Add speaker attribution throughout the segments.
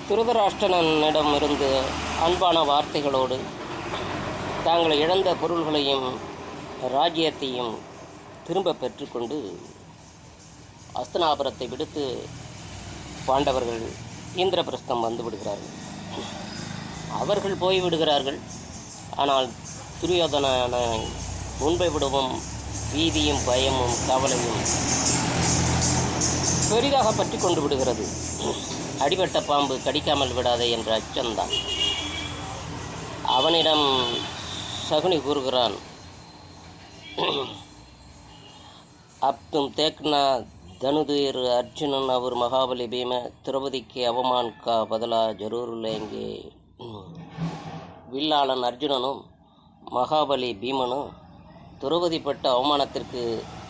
Speaker 1: திருதராஷ்டிரனிடமிருந்து அன்பான வார்த்தைகளோடு தாங்கள் இழந்த பொருள்களையும் ராஜ்யத்தையும் திரும்ப பெற்றுக்கொண்டு அஸ்தினாபுரத்தை விடுத்து பாண்டவர்கள் இந்திரபிரஸ்தம் வந்து விடுகிறார்கள். அவர்கள் போய்விடுகிறார்கள். ஆனால் துரியோதனனை முன்பை விடவும் பீதியும் பயமும் கவலையும் பெரிதாக பற்றி கொண்டு விடுகிறது. அடிபட்ட பாம்பு கடிக்காமல் விடாதே என்ற அச்சம்தான். அவனிடம் சகுனி கூறுகிறான், अब तुम देखना धनुधीर अर्जुनन और महाबली भीम द्रौपदी के अवमान का बदला जरूर लेंगे. வில்லாளன் அர்ஜுனனும் மகாபலி பீமனும் திரௌபதி பட்ட அவமானத்திற்கு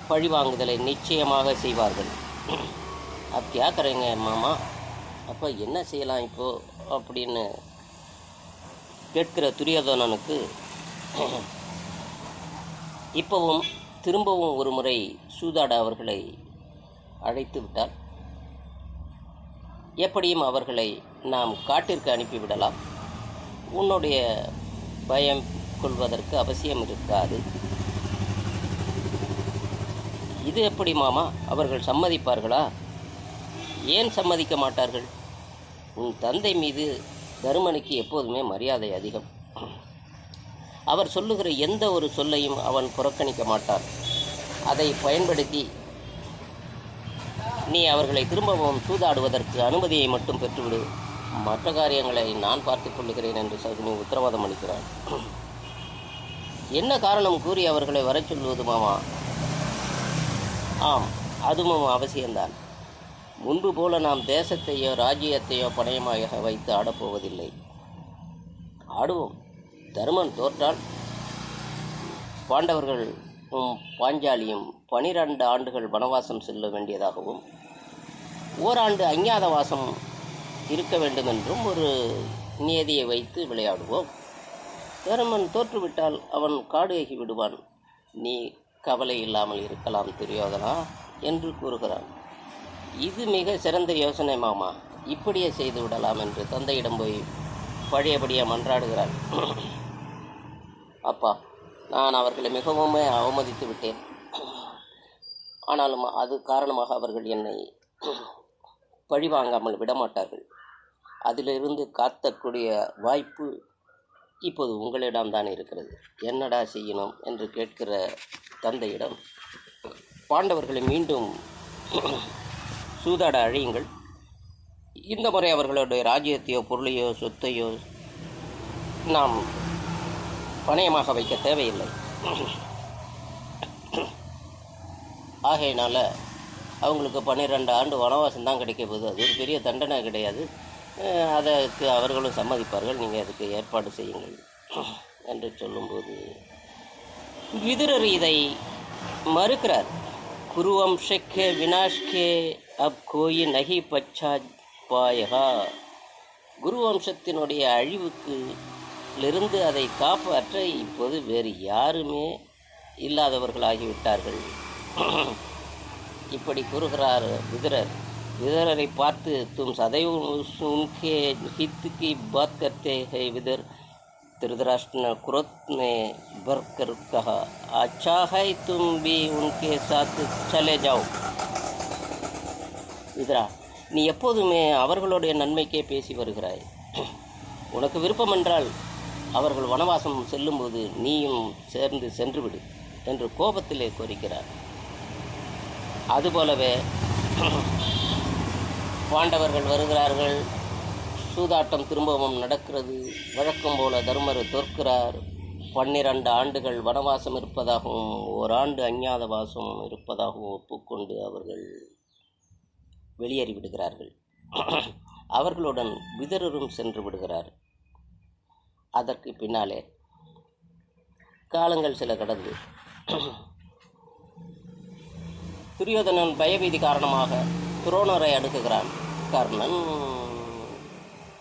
Speaker 1: பழிவாங்குதலை நிச்சயமாக செய்வார்கள். அப் கியா கரேங்க மாமா, அப்போ என்ன செய்யலாம் இப்போது அப்படின்னு கேட்கிற துரியோதனனுக்கு இப்போவும் திரும்பவும் ஒரு முறை சூதாட அவர்களை அழைத்து விட்டால் எப்படியும் அவர்களை நாம் காட்டிற்கு அனுப்பிவிடலாம். உன்னுடைய பயம் கொள்வதற்கு அவசியம் இருக்காது. இது எப்படி மாமா, அவர்கள் சம்மதிப்பார்களா? ஏன் சம்மதிக்க மாட்டார்கள்? உன் தந்தை மீது தருமனுக்கு எப்போதுமே மரியாதை அதிகம். அவர் சொல்லுகிற எந்த ஒரு சொல்லையும் அவன் புறக்கணிக்க மாட்டான். அதை பயன்படுத்தி நீ அவர்களை திரும்பவும் சூதாடுவதற்கு அனுமதியை மட்டும் பெற்றுவிடு. மற்ற காரியங்களை நான் பார்த்து கொள்ளுகிறேன் என்று சகுனி உத்தரவாதம் அளிக்கிறான். என்ன காரணம் கூறி அவர்களை வரச் சொல்லுவது மாமா? ஆம், அதுவும் அவசியம்தான். முன்பு போல நாம் தேசத்தையோ ராஜ்யத்தையோ பணயமாக வைத்து ஆடப்போவதில்லை. ஆடுவோம். தருமன் தோற்றால் பாண்டவர்கள் பாஞ்சாலியும் 12 ஆண்டுகள் வனவாசம் செல்ல வேண்டியதாகவும் ஓராண்டு அஞ்ஞாத வாசம் இருக்க வேண்டும் என்றும் ஒரு நியதியை வைத்து விளையாடுவோம். தருமன் தோற்றுவிட்டால் அவன் காடு ஏகி விடுவான். நீ கவலை இல்லாமல் இருக்கலாம் துரியோதனா என்று கூறுகிறான். இது மிக சிறந்த யோசனை மாமா, இப்படியே செய்து விடலாம் என்று தந்தையிடம் போய் பழையபடியே மன்றாடுகிறான். அப்பா, நான் அவர்களை மிகவும் அவமதித்து விட்டேன். ஆனாலும் அது காரணமாக அவர்கள் என்னை பழிவாங்காமல் விடமாட்டார்கள். அதிலிருந்து காத்தக்கூடிய வாய்ப்பு இப்போது உங்களிடம்தான் இருக்கிறது. என்னடா செய்யணும் என்று கேட்கிற தந்தையிடம், பாண்டவர்களை மீண்டும் சூதாட அழையுங்கள். இந்த முறை அவர்களுடைய ராஜ்யத்தையோ பொருளையோ சொத்தையோ நாம் பணயமாக வைக்க தேவையில்லை. ஆகையினால் அவங்களுக்கு 12 ஆண்டு வனவாசம் தான் கிடைக்க போகுது. அது ஒரு பெரிய தண்டனை கிடையாது. அதற்கு அவர்களும் சம்மதிப்பார்கள். நீங்கள் அதுக்கு ஏற்பாடு செய்யுங்கள் என்று சொல்லும்போது விதுரர் இதை மறுக்கிறார். குருவம்சக்கே வினாஷ்கே அப் கோயி நகி பச்சா பாயகா. குருவம்சத்தினுடைய அழிவுக்கிலிருந்து அதை காப்பாற்ற இப்போது வேறு யாருமே இல்லாதவர்களாகிவிட்டார்கள். இப்படி கூறுகிறார் விதுரர். विदुरரை பார்த்து, तुम सदैव उनके हित की बात करते हैं विदुर. धृतराष्ट्र ने क्रोध में भरकर कहा, अच्छा है तुम भी उनके साथ चले जाओ. விதுரா, நீ எப்போதுமே அவர்களுடைய நன்மைக்கே பேசி வருகிறாய். உனக்கு விருப்பம் என்றால் அவர்கள் வனவாசம் செல்லும்போது நீயும் சேர்ந்து சென்றுவிடு என்று கோபத்திலே கோரிக்கிறார். அதுபோலவே பாண்டவர்கள் வருகிறார்கள். சூதாட்டம் திரும்பவும் நடக்கிறது. வழக்கம் போல தர்மர் தோற்கிறார். 12 ஆண்டுகள் வனவாசம் இருப்பதாகவும் ஓராண்டு அஞ்ஞாத வாசம் இருப்பதாகவும் ஒப்புக்கொண்டு அவர்கள் வெளியேறி விடுகிறார்கள். அவர்களுடன் விதுரரும் சென்று விடுகிறார். அதற்கு பின்னாலே காலங்கள் சில கடந்து துரியோதனன் பயபீதி காரணமாக துரோணரை அடுக்குகிறான். கர்ணன்,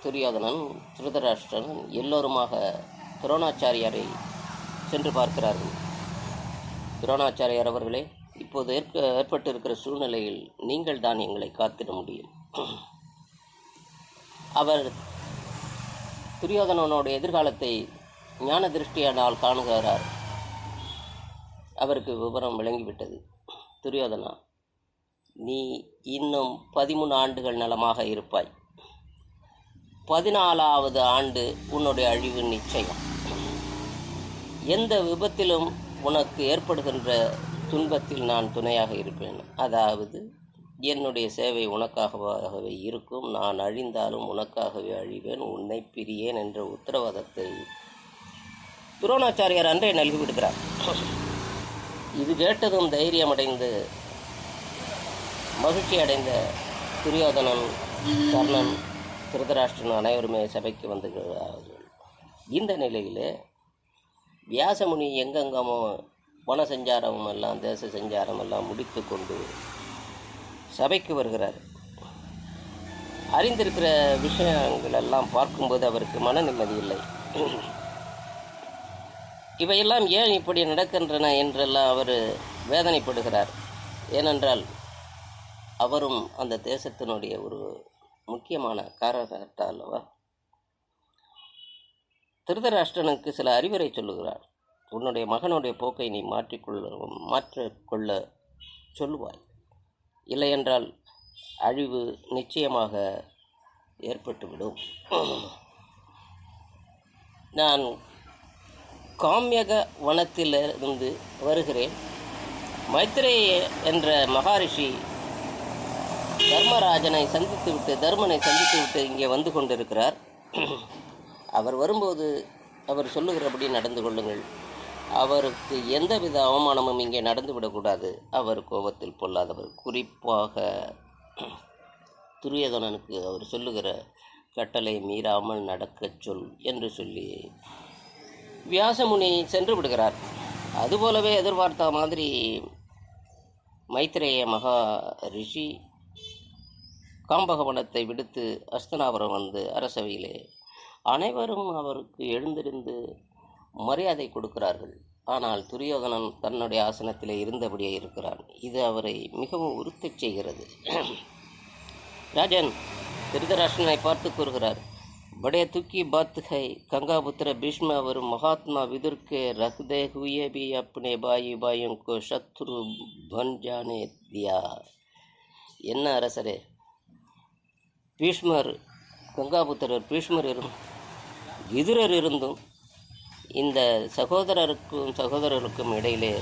Speaker 1: துரியோதனன், திருதராஷ்டிரன் எல்லோருமாக துரோணாச்சாரியாரை சென்று பார்க்கிறார்கள். துரோணாச்சாரியார் அவர்களே, இப்போது ஏற்பட்டிருக்கிற சூழ்நிலையில் நீங்கள் தான் எங்களை காத்திட முடியும். அவர் துரியோதனனோட எதிர்காலத்தை ஞான திருஷ்டியானால் காணுகிறார். அவருக்கு விவரம் விளங்கிவிட்டது. துரியோதனா, நீ இன்னும் 13 ஆண்டுகள் நலமாக இருப்பாய். 14வது ஆண்டு உன்னுடைய அழிவு நிச்சயம். எந்த விபத்திலும் உனக்கு ஏற்படுகின்ற துன்பத்தில் நான் துணையாக இருப்பேன். அதாவது என்னுடைய சேவை உனக்காகவே இருக்கும். நான் அழிந்தாலும் உனக்காகவே அழிவேன், உன்னை பிரியேன் என்ற உத்தரவாதத்தை துரோணாச்சாரியார் அன்றே நல்கிவிடுகிறார். இது கேட்டதும் தைரியமடைந்து மகிழ்ச்சி அடைந்த துரியோதனன், கர்ணன், திருதராஷ்டிரன் அனைவருமே சபைக்கு வந்துகிறார்கள். இந்த நிலையிலே வியாசமுனி எங்கெங்கமோ வன சஞ்சாரமும் எல்லாம் தேச சஞ்சாரம் எல்லாம் முடித்து கொண்டு சபைக்கு வருகிறார். அறிந்திருக்கிற விஷயங்கள் எல்லாம் பார்க்கும்போது அவருக்கு மன நிம்மதி இல்லை. இவையெல்லாம் ஏன் இப்படி நடக்கின்றன என்றெல்லாம் அவர் வேதனைப்படுகிறார். ஏனென்றால் அவரும் அந்த தேசத்தினுடைய ஒரு முக்கியமான காரணகர்த்தா அல்லவா. திருதராஷ்டிரனுக்கு சில அறிவுரை சொல்லுகிறார். உன்னுடைய மகனுடைய போக்கை நீ மாற்றிக்கொள்ள சொல்லுவாய், இல்லையென்றால் அழிவு நிச்சயமாக ஏற்பட்டுவிடும். நான் காம்யக வனத்திலிருந்து வருகிறேன். மைத்ரேய என்ற மகாரிஷி தர்மனை சந்தித்துவிட்டு இங்கே வந்து கொண்டிருக்கிறார். அவர் வரும்போது அவர் சொல்லுகிறபடி நடந்து கொள்ளுங்கள். அவருக்கு எந்தவித அவமானமும் இங்கே நடந்துவிடக்கூடாது. அவர் கோபத்தில் பொல்லாதவர். குறிப்பாக துரியோதனனுக்கு அவர் சொல்லுகிற கட்டளை மீறாமல் நடக்கச் சொல் என்று சொல்லி வியாசமுனி சென்று விடுகிறார். அதுபோலவே எதிர்பார்த்த மாதிரி மைத்ரேய மகா ரிஷி காம்பகவனத்தை விடுத்து அஸ்தனாபுரம் வந்து அரசவையிலே அனைவரும் அவருக்கு எழுந்திருந்து மரியாதை கொடுக்கிறார்கள். ஆனால் துரியோதனன் தன்னுடைய ஆசனத்திலே இருந்தபடியே இருக்கிறான். இது அவரை மிகவும் உறுத்தச் செய்கிறது. ராஜன் திருதராஷ்டிரனை பார்த்து கூறுகிறார், बड़े दुखी बात है गंगापुत्र भीष्म और महात्मा विदुर के रखते हुए भी अपने भाइयों को शत्रु बन जाने दिया. என்ன அரசரே, பீஷ்மர் கங்காபுத்திரர் பீஷ்மர் விதுரர் இருந்தும் இந்த சகோதரருக்கும் இடையிலே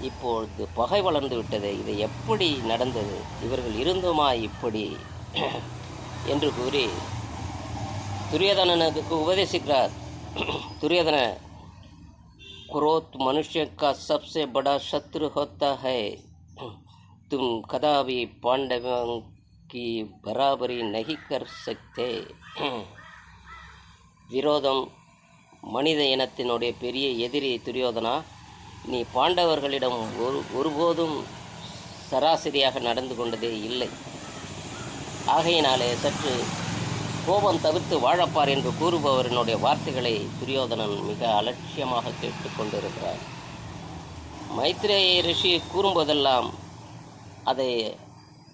Speaker 1: இப்பொழுது பகை வளர்ந்து விட்டது. இது எப்படி நடந்தது? இவர்கள் இருந்துமா இப்படி என்று கூறி துரியோதனனுக்கு உபதேசிக்கிறார். துரியோதன, क्रोध मनुष्य का सबसे बड़ा शत्रु होता है. तुम कदापि पांडवों की बराबरी नहीं कर सकते. விரோதம் மனித இனத்தினுடைய பெரிய எதிரி துரியோதனா. நீ பாண்டவர்களிடம் ஒருபோதும் சராசரியாக நடந்து கொண்டதே இல்லை. ஆகையினாலே சற்று கோபம் தவிர்த்து வாழப்பார் என்று கூறுபவரினுடைய வார்த்தைகளை துரியோதனன் மிக அலட்சியமாக கேட்டுக்கொண்டிருக்கிறார். மைத்ரேய ரிஷி கூறும்போதெல்லாம் அதை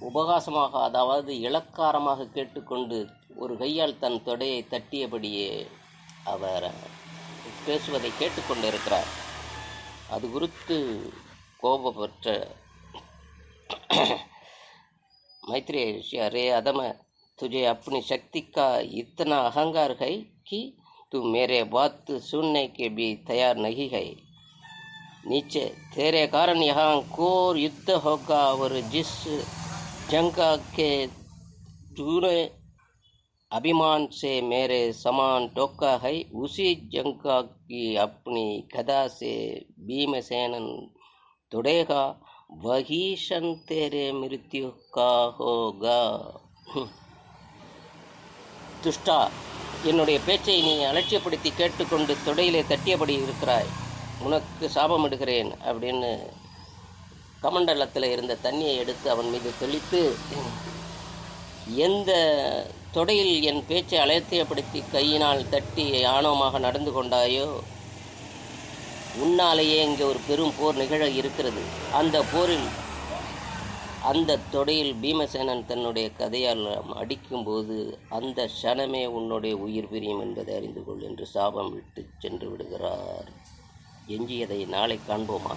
Speaker 1: உபகாசமாக, அதாவது இளக்காரமாக கேட்டுக்கொண்டு ஒரு கையால் தன் தொடையை தட்டியபடியே அவர் பேசுவதை கேட்டுக்கொண்டிருக்கிறார். அது குறித்து கோபப்பட்ட मैत्रेय ऋषि, अरे अदम, तुझे अपनी शक्ति का इतना अहंकार है कि तू मेरे बात सुनने के भी तैयार नहीं है. नीचे तेरे कारण यहाँ घोर युद्ध होगा और जिस जंग के तूने अभिमान से मेरे समान टोका है, उसी जंग की अपनी गदा से भीमसेन तोड़ेगा. वही क्षण तेरे मृत्यु का होगा. துஷ்டா, என்னுடைய பேச்சை நீ அலட்சியப்படுத்தி கேட்டுக்கொண்டு தொடையிலே தட்டியபடி இருக்கிறாய். உனக்கு சாபமிடுகிறேன் அப்படின்னு கமண்டலத்தில் இருந்த தண்ணியை எடுத்து அவன் மீது தெளித்து, எந்த தொடையில் என் பேச்சை அலட்சியப்படுத்தி கையினால் தட்டி ஆணவமாக நடந்து கொண்டாயோ, உன்னாலேயே இங்கே ஒரு பெரும் போர் நிகழ இருக்கிறது. அந்த போரில் அந்த தொடையில் பீமசேனன் தன்னுடைய கதையால் அடிக்கும்போது அந்த க்ஷணமே உன்னுடைய உயிர் பிரியும் என்பதை அறிந்து கொள் என்று சாபம் விட்டு சென்று விடுகிறார். எஞ்சியதை நாளை காண்போமா?